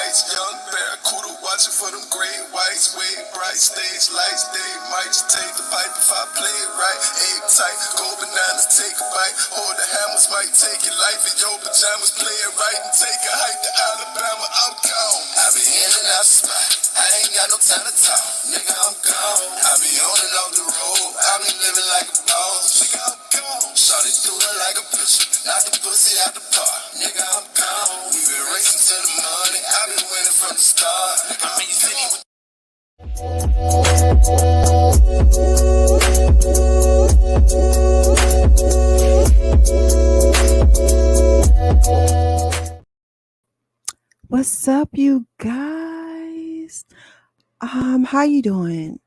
lights, young barracuda watching for them great whites. Way bright stage lights, they might just take the pipe if I play it right. Aim tight, go bananas, take a bite. Hold the hammers, might take your life in your pajamas. Play it right and take a hike to Alabama. I'm gone. I be in and out the spot. I ain't got no time to talk. Nigga, I'm gone. I be on and off the road. I be living like a boss. Nigga, I'm gone. Shawty do it like a pistol. Knock the pussy out the park. Nigga, I'm gone. We been racing to the money. I been winning from the start. I'm in your city with What's up, you guys? How you doing?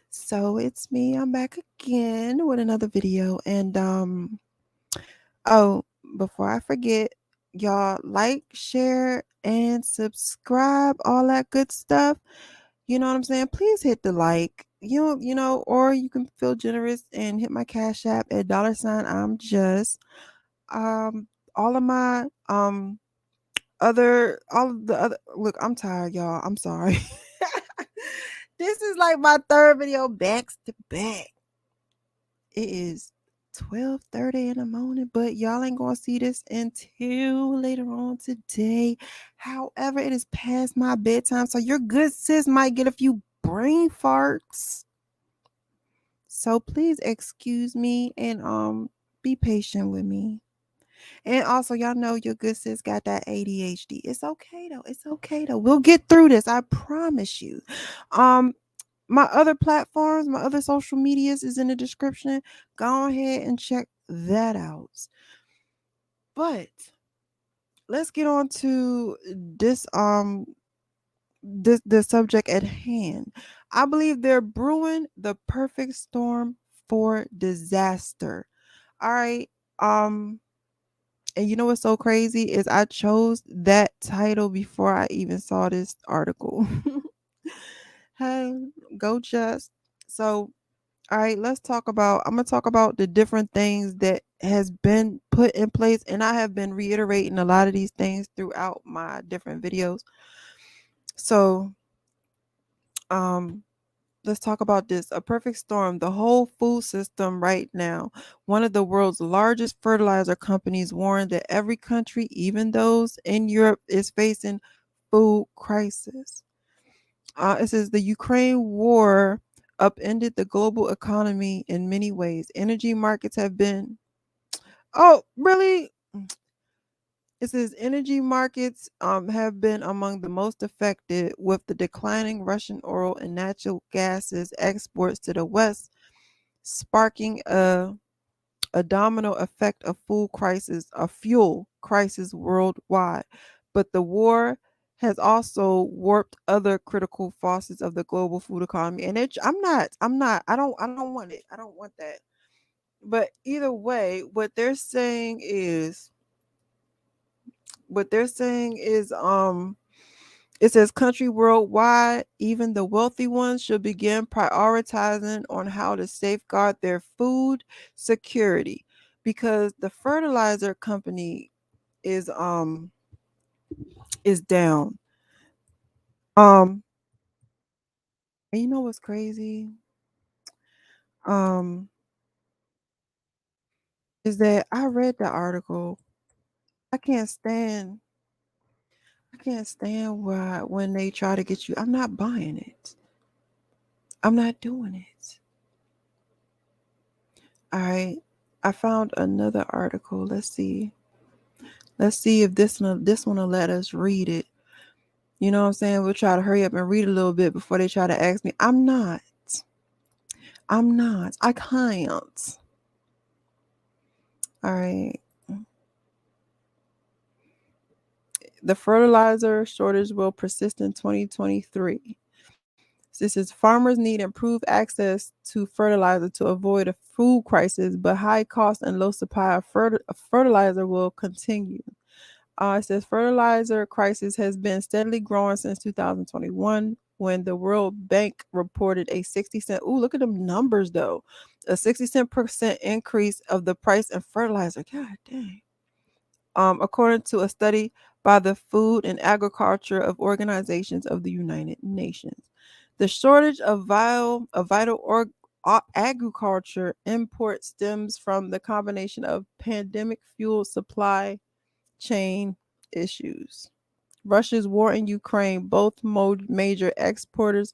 So it's me. I'm back again with another video. And before I forget, y'all like, share, and subscribe, all that good stuff. You know what I'm saying? Please hit the like. Or you can feel generous and hit my Cash App at $Immjuss. All of my look, I'm tired, y'all. I'm sorry. This is like my third video back to back. It is 12:30 in the morning, but y'all ain't gonna see this until later on today. However, it is past my bedtime, so your good sis might get a few brain farts. So please excuse me and be patient with me. And also, y'all know your good sis got that ADHD. It's okay though. It's okay though. We'll get through this. I promise you. My other platforms, my other social medias is in the description. Go ahead and check that out. But let's get on to this the subject at hand. I believe they're brewing the perfect storm for disaster. All right. And you know what's so crazy is I chose that title before I even saw this article. Hey, go just. So, all right, I'm going to talk about the different things that has been put in place. And I have been reiterating a lot of these things throughout my different videos. So, let's talk about this. A perfect storm. The whole food system right now. One of the world's largest fertilizer companies warned that every country, even those in Europe, is facing food crisis. It says the Ukraine war upended the global economy in many ways. Energy markets have been. Oh, really? It says energy markets have been among the most affected, with the declining Russian oil and natural gases exports to the West, sparking a domino effect of fuel crisis worldwide. But the war has also warped other critical facets of the global food economy. And I don't want it. I don't want that. But either way, it says country worldwide, even the wealthy ones should begin prioritizing on how to safeguard their food security, because the fertilizer company is down. And you know what's crazy? Is that I read the article. I can't stand why when they try to get you. I'm not buying it. I'm not doing it. All right. I found another article. Let's see if this one will let us read it. You know what I'm saying? We'll try to hurry up and read a little bit before they try to ask me. I'm not. I can't. All right. The fertilizer shortage will persist in 2023. This is farmers need improved access to fertilizer to avoid a food crisis, but high cost and low supply of fertilizer will continue. It says fertilizer crisis has been steadily growing since 2021, when the World Bank reported a 60-cent. Ooh, look at them numbers though. A 60% increase of the price of fertilizer. God dang. According to a study by the Food and Agriculture of Organizations of the United Nations. The shortage of vital agriculture import stems from the combination of pandemic fuel supply chain issues. Russia's war in Ukraine, both major exporters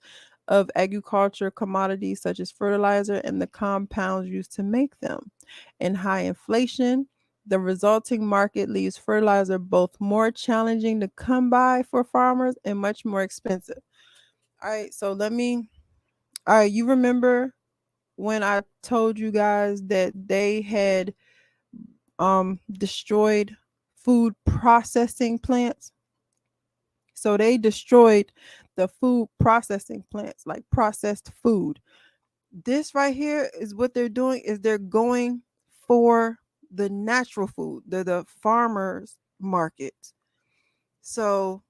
of agriculture commodities such as fertilizer and the compounds used to make them, and high inflation. The resulting market leaves fertilizer both more challenging to come by for farmers and much more expensive. All right, so all right, you remember when I told you guys that they had destroyed food processing plants? So they destroyed the food processing plants, like processed food. This right here is what they're doing is they're going for the natural food, the farmers market. So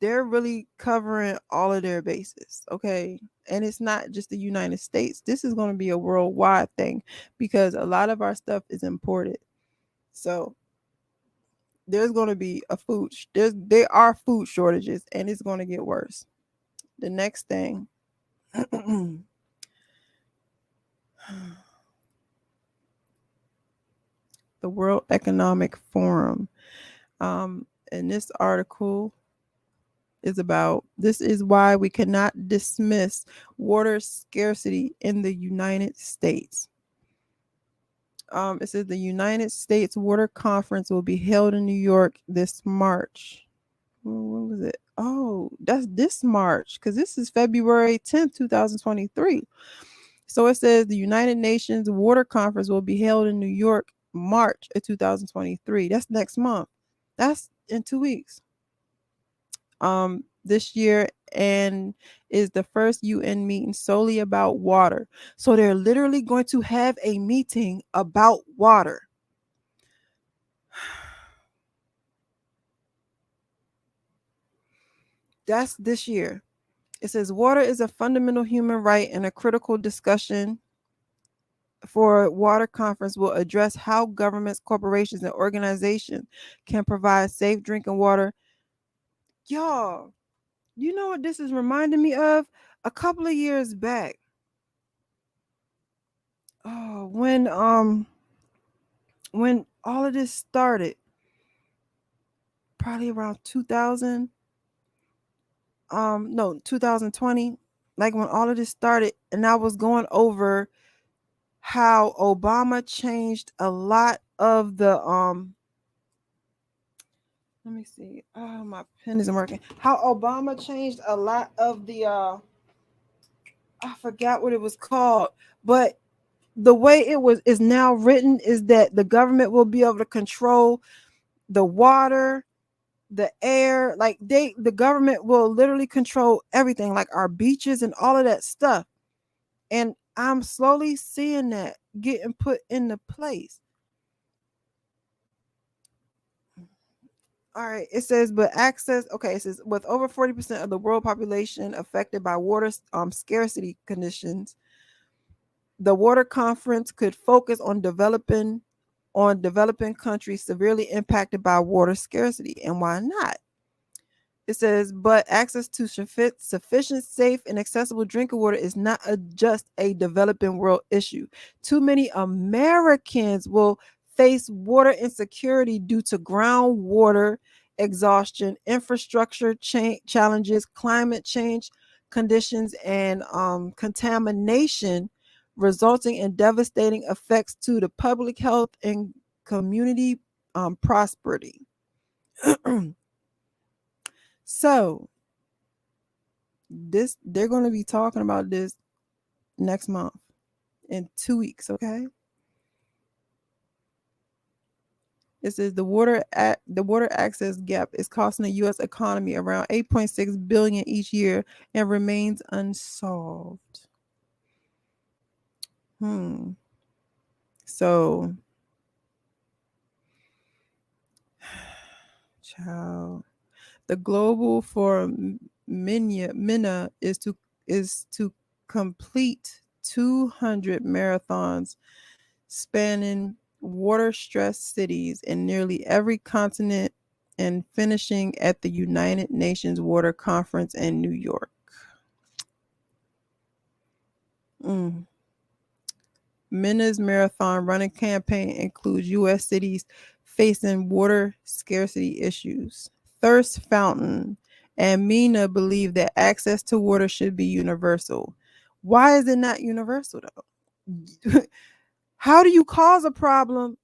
they're really covering all of their bases, okay? And it's not just the United States. This is going to be a worldwide thing because a lot of our stuff is imported. So there's going to be there are food shortages and it's going to get worse. The next thing the World Economic Forum. And this article is about this is why we cannot dismiss water scarcity in the United States. It says the United States Water Conference will be held in New York this March. When was it? Oh, that's this March because this is February 10th, 2023. So it says the United Nations Water Conference will be held in New York March of 2023. That's next month. That's in 2 weeks. This year and is the first UN meeting solely about water. So they're literally going to have a meeting about water. That's this year. It says water is a fundamental human right and a critical discussion for water conference will address how governments, corporations, and organizations can provide safe drinking water. Y'all, you know what this is reminding me of? A couple of years back. Oh, when all of this started, probably around 2000, no, 2020, like when all of this started, and I was going over how Obama changed a lot of the let me see. Oh, my pen isn't working. How Obama changed a lot of the I forgot what it was called, but the way it was is now written is that the government will be able to control the water, the air, like the government will literally control everything, like our beaches and all of that stuff. And I'm slowly seeing that getting put into place. All right, it says, but access. Okay, it says with over 40% of the world population affected by water scarcity conditions, the water conference could focus on developing countries severely impacted by water scarcity. And why not? It says, but access to sufficient, safe, and accessible drinking water is not just a developing world issue. Too many Americans will face water insecurity due to groundwater exhaustion, infrastructure challenges, climate change conditions, and contamination, resulting in devastating effects to the public health and community prosperity. So they're going to be talking about this next month in 2 weeks, okay? It says the water access gap is costing the US economy around 8.6 billion each year and remains unsolved. So child, the global for MENA is to complete 200 marathons spanning water stressed cities in nearly every continent and finishing at the United Nations Water Conference in New York. Minna's marathon running campaign includes U.S. cities facing water scarcity issues. Thirst Fountain and Mina believe that access to water should be universal. Why is it not universal though? How do you cause a problem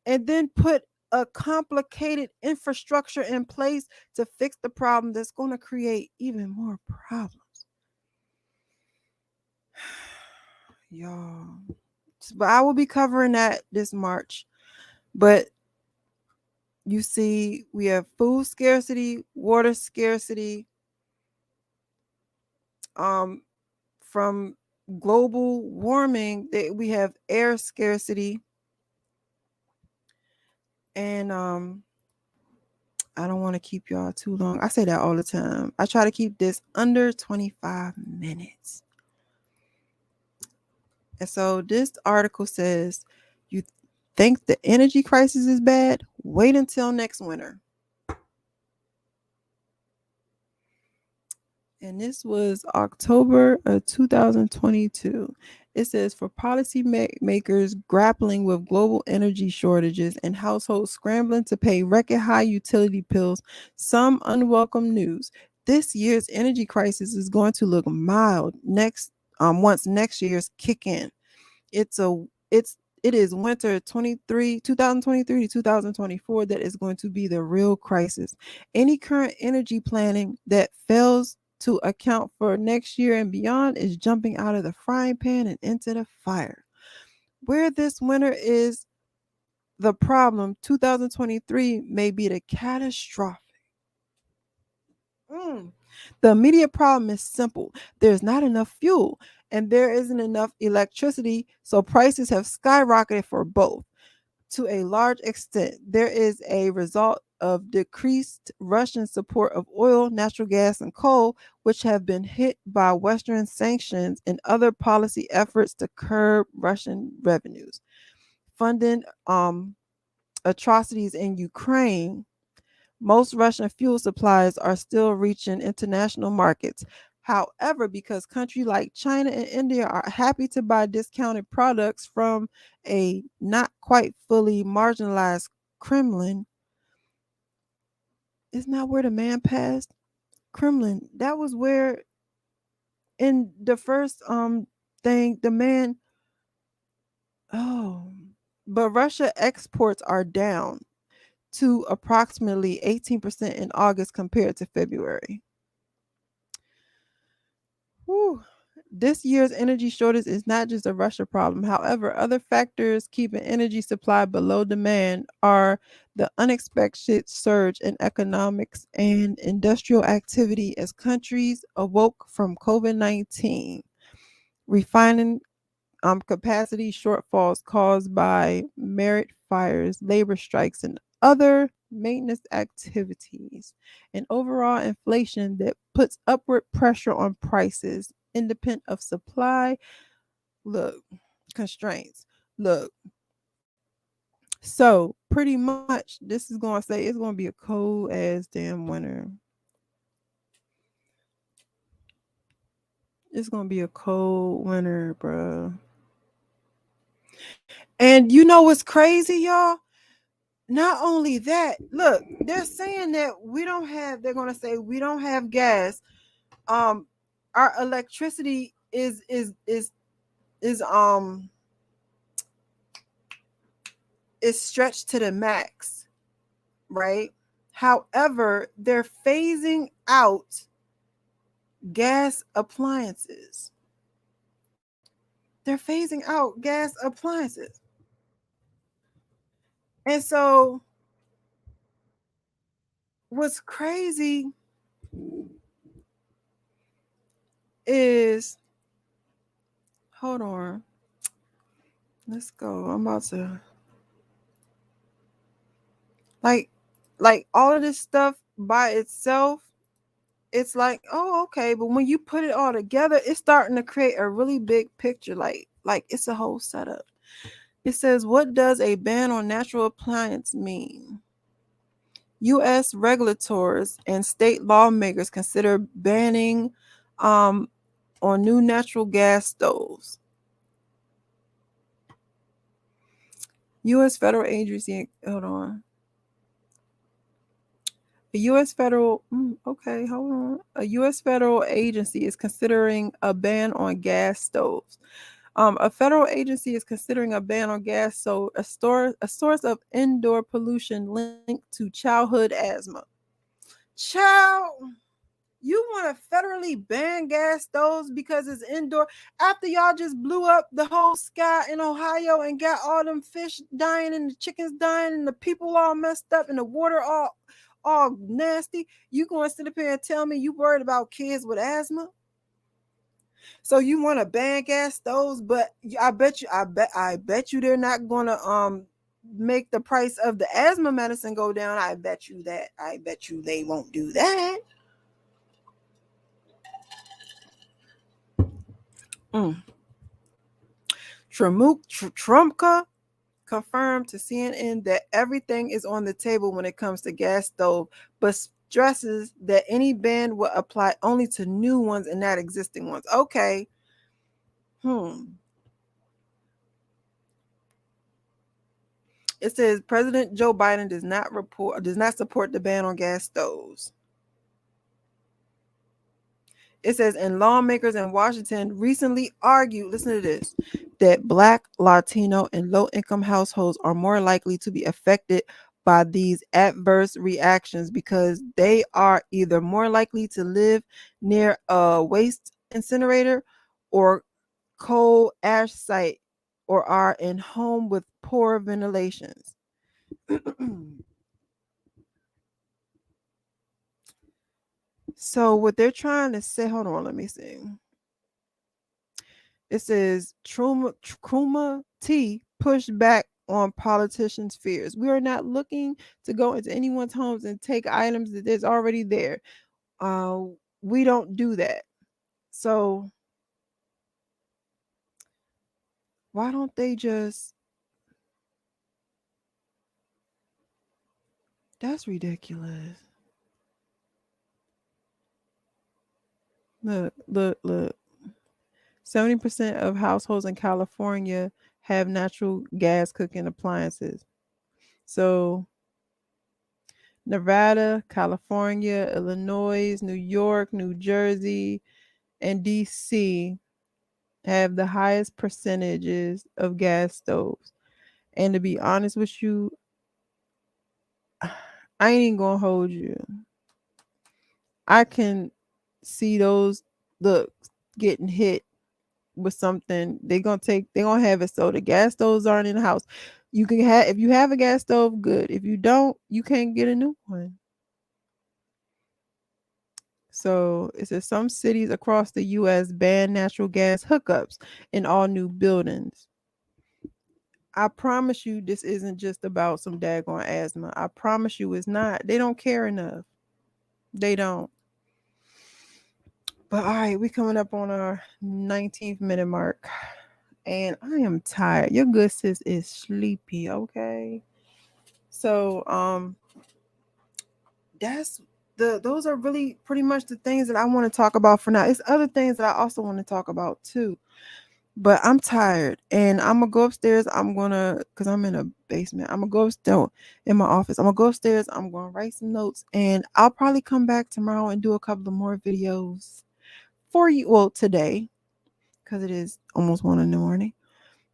and then put a complicated infrastructure in place to fix the problem that's going to create even more problems? Y'all. But I will be covering that this March. But you see, we have food scarcity, water scarcity, from global warming, that we have air scarcity, and I don't want to keep y'all too long. I say that all the time. I try to keep this under 25 minutes. And so this article says, you think the energy crisis is bad? Wait until next winter. And this was October of 2022. It says, for policy makers grappling with global energy shortages and households scrambling to pay record high utility bills, some unwelcome news. This year's energy crisis is going to look mild once next year's kick in. It is winter 2023 to 2024 that is going to be the real crisis. Any current energy planning that fails to account for next year and beyond is jumping out of the frying pan and into the fire. Where this winter is the problem, 2023 may be the catastrophic. The immediate problem is simple. There's not enough fuel and there isn't enough electricity, so prices have skyrocketed for both. To a large extent, there is a result of decreased Russian support of oil, natural gas, and coal, which have been hit by Western sanctions and other policy efforts to curb Russian revenues. Funding atrocities in Ukraine, most Russian fuel supplies are still reaching international markets. However, because countries like China and India are happy to buy discounted products from a not quite fully marginalized Kremlin, isn't that where the man passed? Kremlin. That was where in the first thing the man. Oh, but Russia exports are down to approximately 18% in August compared to February. Whew. This year's energy shortage is not just a Russia problem. However, other factors keeping energy supply below demand are the unexpected surge in economics and industrial activity as countries awoke from COVID-19, refining capacity shortfalls caused by merit fires, labor strikes, and other maintenance activities, and overall inflation that puts upward pressure on prices independent of supply constraints. So pretty much this is going to say it's going to be a cold ass damn winter. It's going to be a cold winter, bro. And you know what's crazy, y'all? Not only that, look, they're saying that they're going to say we don't have gas. Our electricity is stretched to the max, right? However, they're phasing out gas appliances. They're phasing out gas appliances. And so what's crazy is, hold on. Let's go. I'm about to like all of this stuff by itself, it's like, oh, okay. But when you put it all together, it's starting to create a really big picture. Like it's a whole setup. It says, what does a ban on natural appliance mean? U.S. regulators and state lawmakers consider banning on new natural gas stoves. U.S. federal agency, hold on. A U.S. federal, okay, hold on. A U.S. federal agency is considering a ban on gas stoves. A federal agency is considering a ban on gas stoves, a source of indoor pollution linked to childhood asthma. Child, you want to federally ban gas stoves because it's indoor after y'all just blew up the whole sky in Ohio and got all them fish dying and the chickens dying and the people all messed up and the water all nasty. You going to sit up here and tell me you worried about kids with asthma? So you want to ban gas stoves, but I bet you they're not going to make the price of the asthma medicine go down. I bet you they won't do that. Trumpka confirmed to CNN that everything is on the table when it comes to gas stove, but stresses that any ban will apply only to new ones and not existing ones. Okay. It says President Joe Biden does not support the ban on gas stoves. It says, and lawmakers in Washington recently argued, listen to this, that Black, Latino, and low-income households are more likely to be affected by these adverse reactions because they are either more likely to live near a waste incinerator or coal ash site or are in home with poor ventilations. So what they're trying to say, hold on, let me see. It says Kruma T pushed back on politicians' fears. We are not looking to go into anyone's homes and take items that is already there. We don't do that. So why don't they just? That's ridiculous. Look. 70% of households in California have natural gas cooking appliances. So Nevada, California, Illinois, New York, New Jersey, and DC have the highest percentages of gas stoves. And to be honest with you, I ain't even gonna hold you. I can see those getting hit with something. They're gonna have it so the gas stoves aren't in the house. You can have if you have a gas stove, good. If you don't, you can't get a new one. So it says some cities across the US ban natural gas hookups in all new buildings. I promise you this isn't just about some daggone asthma. I promise you it's not. They don't care enough. They don't. But all right, we coming up on our 19th minute mark. And I am tired. Your good sis is sleepy, okay? So those are really pretty much the things that I want to talk about for now. It's other things that I also want to talk about too. But I'm tired and I'm gonna go upstairs. Cause I'm in a basement. I'm gonna go upstairs in my office. I'm gonna go upstairs. I'm gonna write some notes and I'll probably come back tomorrow and do a couple of more videos for you. Well, today, because it is almost 1 a.m,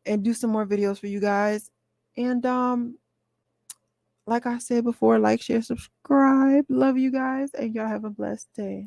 and do some more videos for you guys. And like I said before, like, share, subscribe. Love you guys, and y'all have a blessed day.